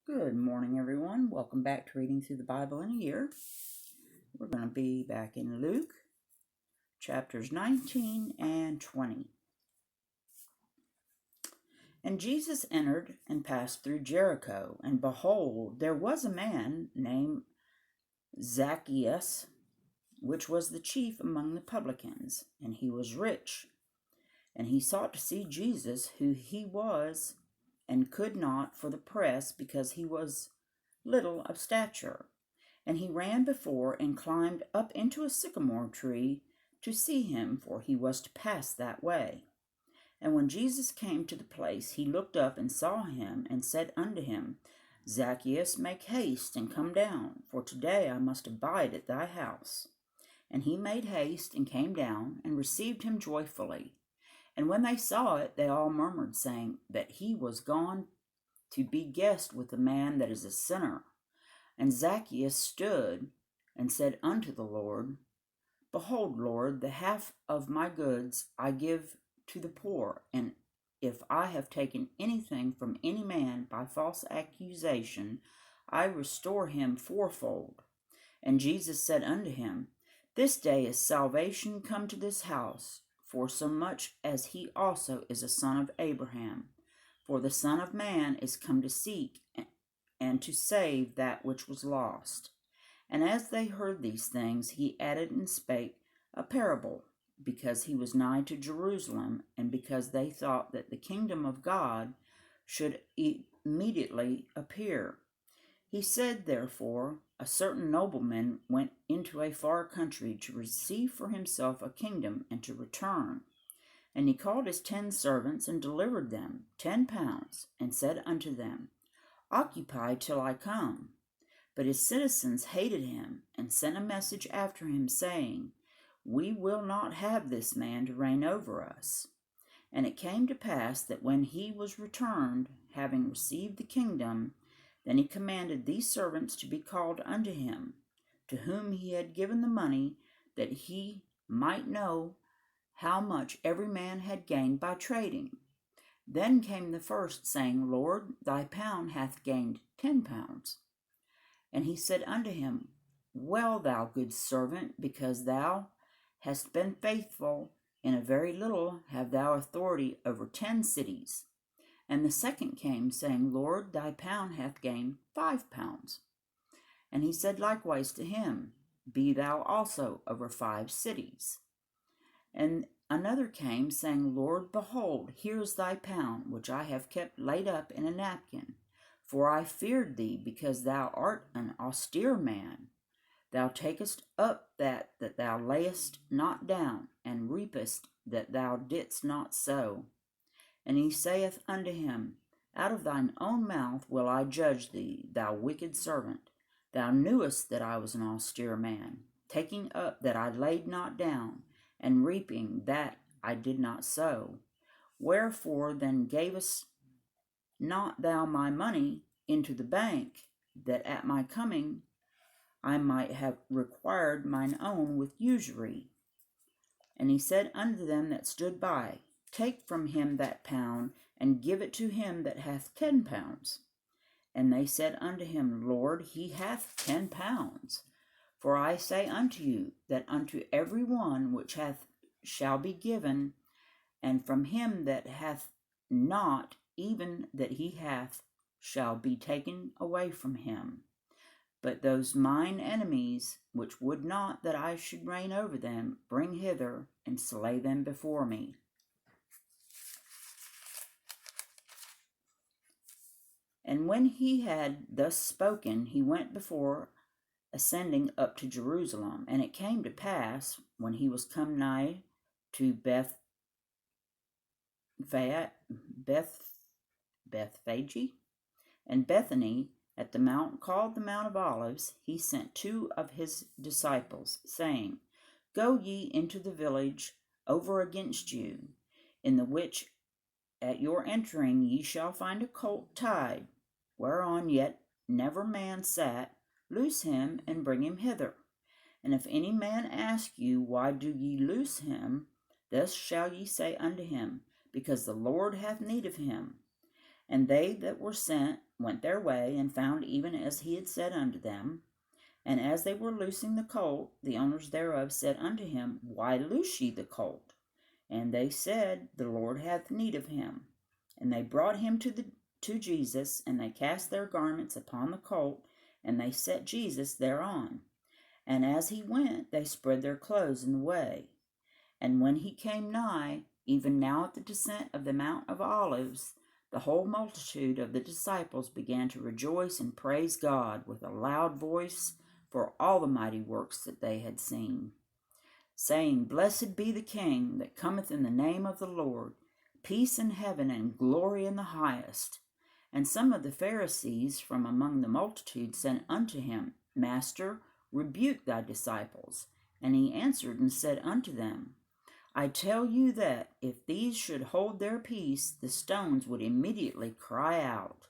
Good morning, everyone. Welcome back to Reading Through the Bible in a Year. We're going to be back in Luke, chapters 19 and 20. And Jesus entered and passed through Jericho, and behold, there was a man named Zacchaeus, which was the chief among the publicans, and he was rich. And he sought to see Jesus, who he was, and could not for the press, because he was little of stature. And he ran before and climbed up into a sycamore tree to see him, for he was to pass that way. And when Jesus came to the place, he looked up and saw him, and said unto him, Zacchaeus, make haste and come down, for today I must abide at thy house. And he made haste and came down, and received him joyfully. And when they saw it, they all murmured, saying that he was gone to be guest with a man that is a sinner. And Zacchaeus stood and said unto the Lord, Behold, Lord, the half of my goods I give to the poor, and if I have taken anything from any man by false accusation, I restore him fourfold. And Jesus said unto him, This day is salvation come to this house, for so much as he also is a son of Abraham. For the Son of Man is come to seek and to save that which was lost. And as they heard these things, he added and spake a parable, because he was nigh to Jerusalem, and because they thought that the kingdom of God should immediately appear. He said, therefore, a certain nobleman went into a far country to receive for himself a kingdom and to return. And he called his 10 servants and delivered them 10 pounds, and said unto them, Occupy till I come. But his citizens hated him, and sent a message after him, saying, We will not have this man to reign over us. And it came to pass that when he was returned, having received the kingdom, then he commanded these servants to be called unto him, to whom he had given the money, that he might know how much every man had gained by trading. Then came the first, saying, Lord, thy pound hath gained 10 pounds. And he said unto him, Well, thou good servant, because thou hast been faithful in a very little, have thou authority over 10 cities. And the second came, saying, Lord, thy pound hath gained 5 pounds. And he said likewise to him, Be thou also over 5 cities. And another came, saying, Lord, behold, here is thy pound, which I have kept laid up in a napkin. For I feared thee, because thou art an austere man. Thou takest up that thou layest not down, and reapest that thou didst not sow. And he saith unto him, Out of thine own mouth will I judge thee, thou wicked servant. Thou knewest that I was an austere man, taking up that I laid not down, and reaping that I did not sow. Wherefore then gavest not thou my money into the bank, that at my coming I might have required mine own with usury? And he said unto them that stood by, Take from him that pound, and give it to him that hath 10 pounds. And they said unto him, Lord, he hath 10 pounds. For I say unto you, that unto every one which hath shall be given, and from him that hath not, even that he hath, shall be taken away from him. But those mine enemies, which would not that I should reign over them, bring hither, and slay them before me. And when he had thus spoken, he went before, ascending up to Jerusalem. And it came to pass, when he was come nigh to Bethphage and Bethany, at the mount called the Mount of Olives, he sent 2 of his disciples, saying, Go ye into the village over against you, in the which at your entering ye shall find a colt tied, whereon yet never man sat. Loose him, and bring him hither. And if any man ask you, Why do ye loose him? Thus shall ye say unto him, Because the Lord hath need of him. And they that were sent went their way, and found even as he had said unto them. And as they were loosing the colt, the owners thereof said unto him, Why loose ye the colt? And they said, The Lord hath need of him. And they brought him to Jesus, and they cast their garments upon the colt, and they set Jesus thereon. And as he went, they spread their clothes in the way. And when he came nigh, even now at the descent of the Mount of Olives, the whole multitude of the disciples began to rejoice and praise God with a loud voice for all the mighty works that they had seen, saying, Blessed be the King that cometh in the name of the Lord, peace in heaven and glory in the highest. And some of the Pharisees from among the multitude said unto him, Master, rebuke thy disciples. And he answered and said unto them, I tell you that if these should hold their peace, the stones would immediately cry out.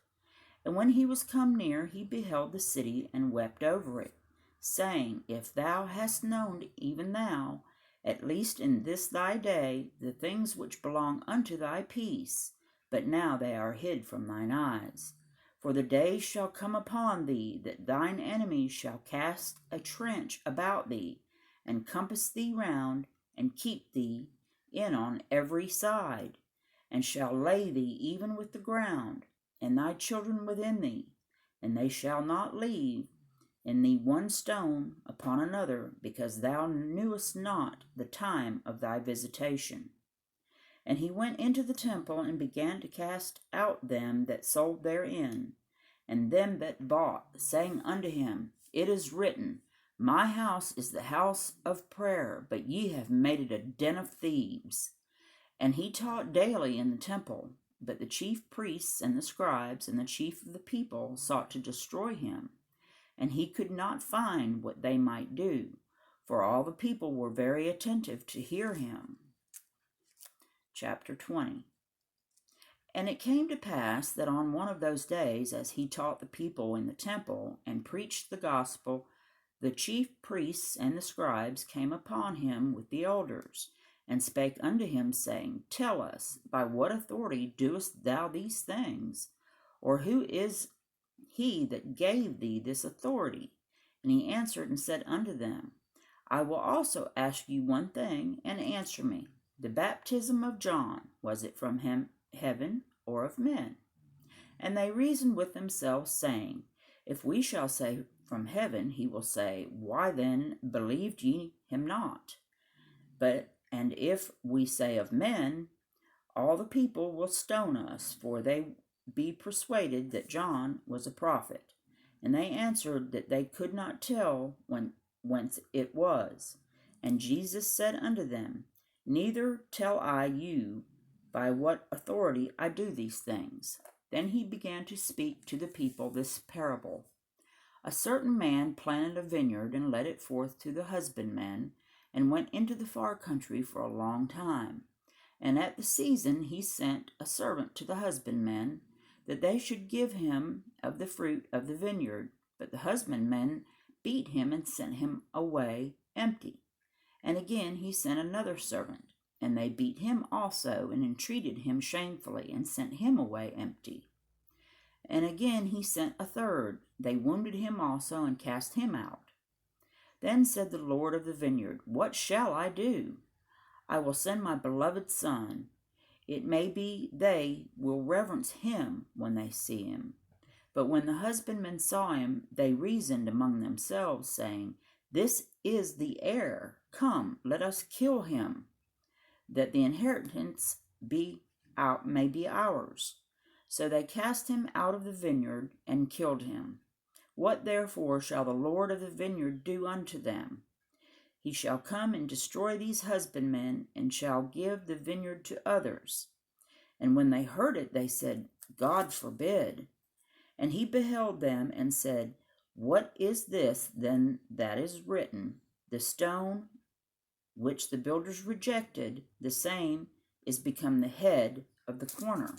And when he was come near, he beheld the city and wept over it, saying, If thou hast known, even thou, at least in this thy day, the things which belong unto thy peace, but now they are hid from thine eyes. For the day shall come upon thee that thine enemies shall cast a trench about thee, and compass thee round, and keep thee in on every side, and shall lay thee even with the ground, and thy children within thee, and they shall not leave in thee one stone upon another, because thou knewest not the time of thy visitation. And he went into the temple, and began to cast out them that sold therein, and them that bought, saying unto him, It is written, My house is the house of prayer, but ye have made it a den of thieves. And he taught daily in the temple. But the chief priests and the scribes and the chief of the people sought to destroy him. And he could not find what they might do, for all the people were very attentive to hear him. Chapter 20. And it came to pass that on one of those days, as he taught the people in the temple and preached the gospel, the chief priests and the scribes came upon him with the elders, and spake unto him, saying, Tell us, by what authority doest thou these things? Or who is he that gave thee this authority? And he answered and said unto them, I will also ask you one thing, and answer me. The baptism of John, was it from heaven or of men? And they reasoned with themselves, saying, If we shall say from heaven, he will say, Why then believed ye him not? And if we say of men, all the people will stone us, for they be persuaded that John was a prophet. And they answered that they could not tell whence it was. And Jesus said unto them, Neither tell I you by what authority I do these things. Then he began to speak to the people this parable. A certain man planted a vineyard, and led it forth to the husbandmen, and went into the far country for a long time. And at the season he sent a servant to the husbandmen, that they should give him of the fruit of the vineyard. But the husbandmen beat him, and sent him away empty. And again he sent another servant, and they beat him also, and entreated him shamefully, and sent him away empty. And again he sent a third. They wounded him also, and cast him out. Then said the Lord of the vineyard, What shall I do? I will send my beloved Son. It may be they will reverence him when they see him. But when the husbandmen saw him, they reasoned among themselves, saying, This is the heir. Come, let us kill him, that the inheritance may be ours. So they cast him out of the vineyard, and killed him. What therefore shall the Lord of the vineyard do unto them? He shall come and destroy these husbandmen, and shall give the vineyard to others. And when they heard it, they said, God forbid. And he beheld them, and said, What is this then that is written? The stone which the builders rejected, the same is become the head of the corner.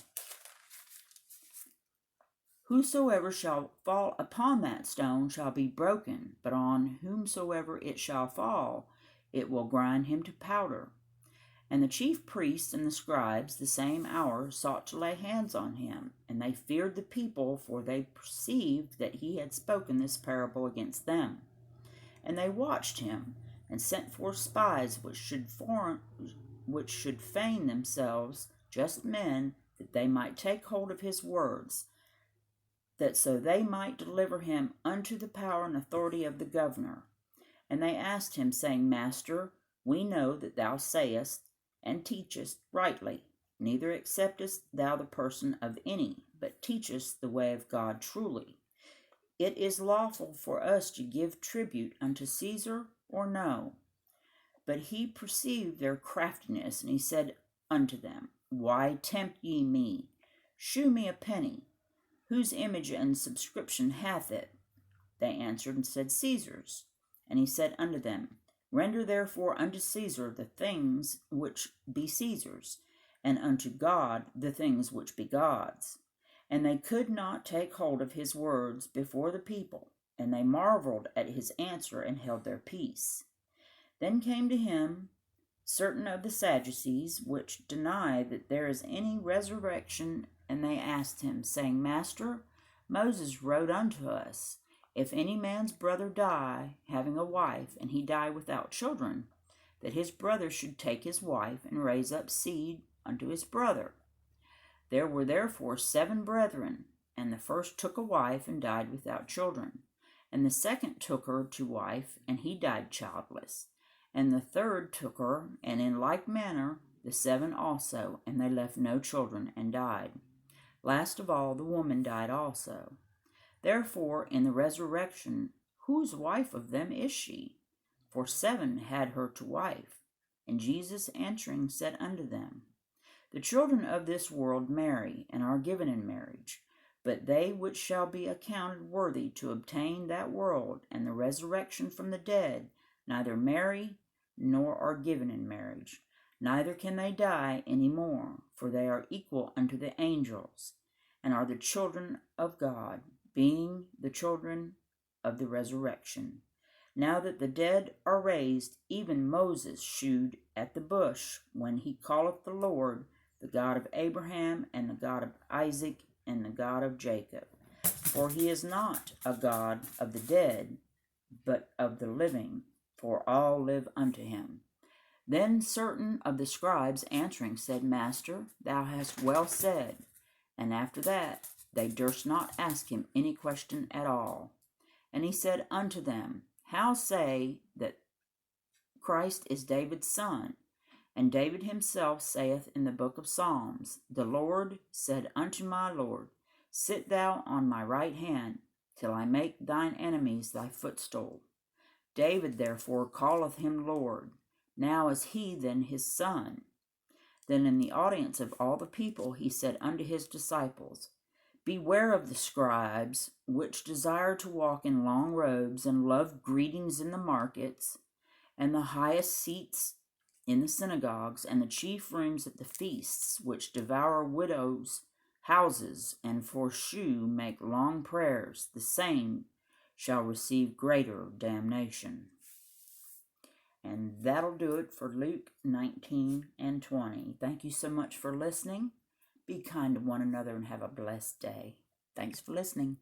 Whosoever shall fall upon that stone shall be broken, but on whomsoever it shall fall, it will grind him to powder. And the chief priests and the scribes the same hour sought to lay hands on him, and they feared the people, for they perceived that he had spoken this parable against them. And they watched him, and sent forth spies which should feign themselves just men, that they might take hold of his words, that so they might deliver him unto the power and authority of the governor. And they asked him, saying, Master, we know that thou sayest and teachest rightly, neither acceptest thou the person of any, but teachest the way of God truly. It is lawful for us to give tribute unto Caesar, or no? But he perceived their craftiness, and he said unto them, Why tempt ye me? Shew me a penny. Whose image and subscription hath it? They answered and said, Caesar's. And he said unto them, Render therefore unto Caesar the things which be Caesar's, and unto God the things which be God's. And they could not take hold of his words before the people, and they marveled at his answer, and held their peace. Then came to him certain of the Sadducees, which deny that there is any resurrection, and they asked him, saying, Master, Moses wrote unto us, If any man's brother die, having a wife, and he die without children, that his brother should take his wife, and raise up seed unto his brother. There were therefore 7 brethren, and the first took a wife, and died without children. And the second took her to wife, and he died childless. And the third took her, and in like manner the 7 also, and they left no children, and died. Last of all, the woman died also. Therefore, in the resurrection, whose wife of them is she? For 7 had her to wife. And Jesus answering said unto them, The children of this world marry, and are given in marriage. But they which shall be accounted worthy to obtain that world and the resurrection from the dead, neither marry nor are given in marriage, neither can they die any more, for they are equal unto the angels, and are the children of God, being the children of the resurrection. Now that the dead are raised, even Moses shewed at the bush, when he calleth the Lord, the God of Abraham, and the God of Isaac, and the God of Jacob. For he is not a God of the dead, but of the living, for all live unto him. Then certain of the scribes answering said, Master, thou hast well said. And after that they durst not ask him any question at all. And he said unto them, How say that Christ is David's son? And David himself saith in the book of Psalms, The Lord said unto my Lord, Sit thou on my right hand, till I make thine enemies thy footstool. David therefore calleth him Lord. Now is he then his son? Then in the audience of all the people he said unto his disciples, Beware of the scribes, which desire to walk in long robes, and love greetings in the markets, and the highest seats in the synagogues, and the chief rooms at the feasts, which devour widows' houses, and for shew make long prayers. The same shall receive greater damnation. And that'll do it for Luke 19 and 20. Thank you so much for listening. Be kind to one another and have a blessed day. Thanks for listening.